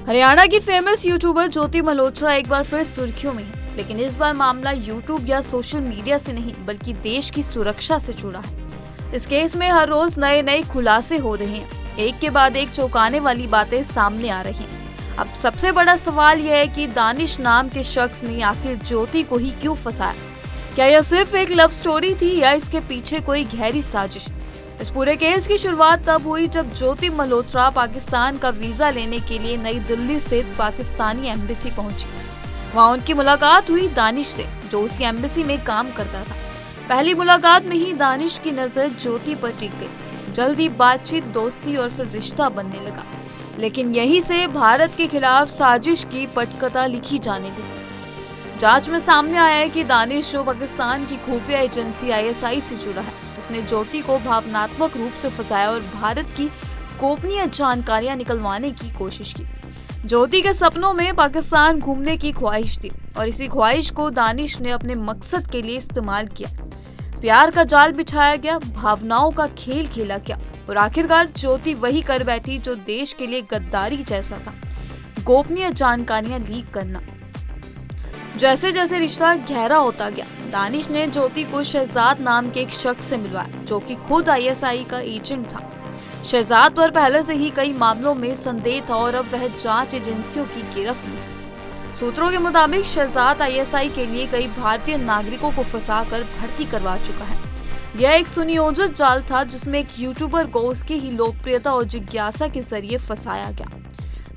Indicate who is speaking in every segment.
Speaker 1: हरियाणा की famous YouTuber ज्योति मल्होत्रा एक बार फिर सुर्खियों में है, लेकिन इस बार मामला यूट्यूब या सोशल मीडिया से नहीं बल्कि देश की सुरक्षा से जुड़ा है। इस केस में हर रोज नए खुलासे हो रहे हैं, एक के बाद एक चौंकाने वाली बातें सामने आ रही हैं। अब सबसे बड़ा सवाल यह है कि दानिश नाम के शख्स ने आखिर ज्योति को ही क्यों फंसाया? क्या यह सिर्फ एक लव स्टोरी थी या इसके पीछे कोई गहरी साजिश? इस पूरे केस की शुरुआत तब हुई जब ज्योति मल्होत्रा पाकिस्तान का वीजा लेने के लिए नई दिल्ली स्थित पाकिस्तानी एम्बेसी पहुंची। वहां उनकी मुलाकात हुई दानिश से, जो उसी एम्बेसी में काम करता था। पहली मुलाकात में ही दानिश की नजर ज्योति पर टिक गई। जल्दी बातचीत, दोस्ती और फिर रिश्ता बनने लगा। लेकिन यहीं से भारत के खिलाफ साजिश की पटकथा लिखी जाने लगी। जांच में सामने आया है कि दानिश, जो पाकिस्तान की खुफिया एजेंसी ISI से जुड़ा है, उसने ज्योति को भावनात्मक रूप से फंसाया और भारत की गोपनीय जानकारियां निकलवाने की कोशिश की। ज्योति के सपनों में पाकिस्तान घूमने की ख्वाहिश थी और इसी ख्वाहिश को दानिश ने अपने मकसद के लिए इस्तेमाल किया। प्यार का जाल बिछाया गया, भावनाओं का खेल खेला गया और आखिरकार ज्योति वही कर बैठी जो देश के लिए गद्दारी जैसा था, गोपनीय जानकारियां लीक करना। जैसे जैसे रिश्ता गहरा होता गया, दानिश ने ज्योति को शहजाद नाम के एक शख्स से मिलवाया, जो कि खुद ISI का एजेंट था। शहजाद पर पहले से ही कई मामलों में संदेह था और अब वह जांच एजेंसियों की गिरफ्त में। सूत्रों के मुताबिक शहजाद ISI के लिए कई भारतीय नागरिकों को फंसाकर भर्ती करवा चुका है। यह एक सुनियोजित जाल था जिसमें एक यूट्यूबर को उसकी ही लोकप्रियता और जिज्ञासा के जरिए फंसाया गया।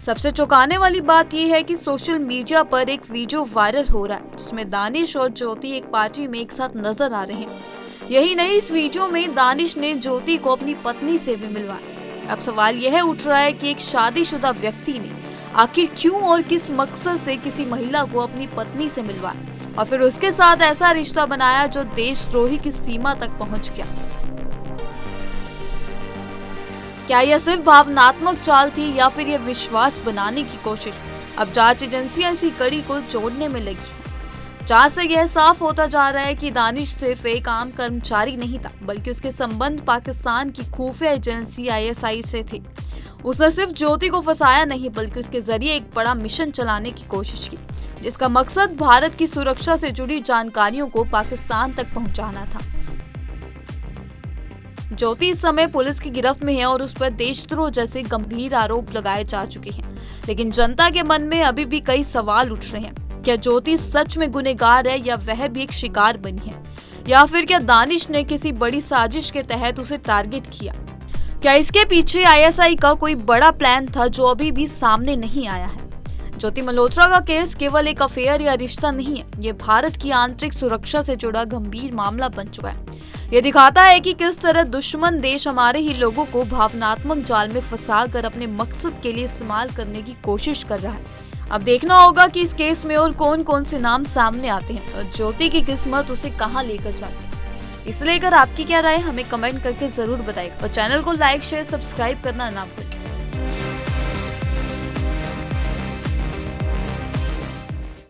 Speaker 1: सबसे चौंकाने वाली बात यह है कि सोशल मीडिया पर एक वीडियो वायरल हो रहा है जिसमें दानिश और ज्योति एक पार्टी में एक साथ नजर आ रहे हैं। यही नहीं, इस वीडियो में दानिश ने ज्योति को अपनी पत्नी से भी मिलवाया। अब सवाल यह उठ रहा है कि एक शादीशुदा व्यक्ति ने आखिर क्यों और किस मकसद से किसी महिला को अपनी पत्नी से मिलवाया और फिर उसके साथ ऐसा रिश्ता बनाया जो देशद्रोही की सीमा तक पहुंच गया। क्या यह सिर्फ भावनात्मक चाल थी या फिर यह विश्वास बनाने की कोशिश? अब जांच एजेंसियां इसी कड़ी को जोड़ने में लगी हैं। जांच से यह साफ होता जा रहा है कि दानिश सिर्फ एक आम कर्मचारी नहीं था, बल्कि उसके संबंध पाकिस्तान की खुफिया एजेंसी ISI से थे। उसने सिर्फ ज्योति को फंसाया नहीं, बल्कि उसके जरिए एक बड़ा मिशन चलाने की कोशिश की, जिसका मकसद भारत की सुरक्षा से जुड़ी जानकारियों को पाकिस्तान तक पहुंचाना था। ज्योति इस समय पुलिस की गिरफ्त में है और उस पर देशद्रोह जैसे गंभीर आरोप लगाए जा चुके हैं। लेकिन जनता के मन में अभी भी कई सवाल उठ रहे हैं। क्या ज्योति सच में गुनहगार है या वह भी एक शिकार बनी है? या फिर क्या दानिश ने किसी बड़ी साजिश के तहत उसे टारगेट किया? क्या इसके पीछे ISI का कोई बड़ा प्लान था जो अभी भी सामने नहीं आया है? ज्योति मल्होत्रा का केस केवल एक अफेयर या रिश्ता नहीं है, ये भारत की आंतरिक सुरक्षा से जुड़ा गंभीर मामला बन चुका है। ये दिखाता है कि किस तरह दुश्मन देश हमारे ही लोगों को भावनात्मक जाल में फंसाकर अपने मकसद के लिए इस्तेमाल करने की कोशिश कर रहा है। अब देखना होगा कि इस केस में और कौन कौन से नाम सामने आते हैं और ज्योति की किस्मत उसे कहां लेकर जाती है। इसे लेकर आपकी क्या राय, हमें कमेंट करके जरूर बताइए और चैनल को लाइक, शेयर, सब्सक्राइब करना ना भूलें।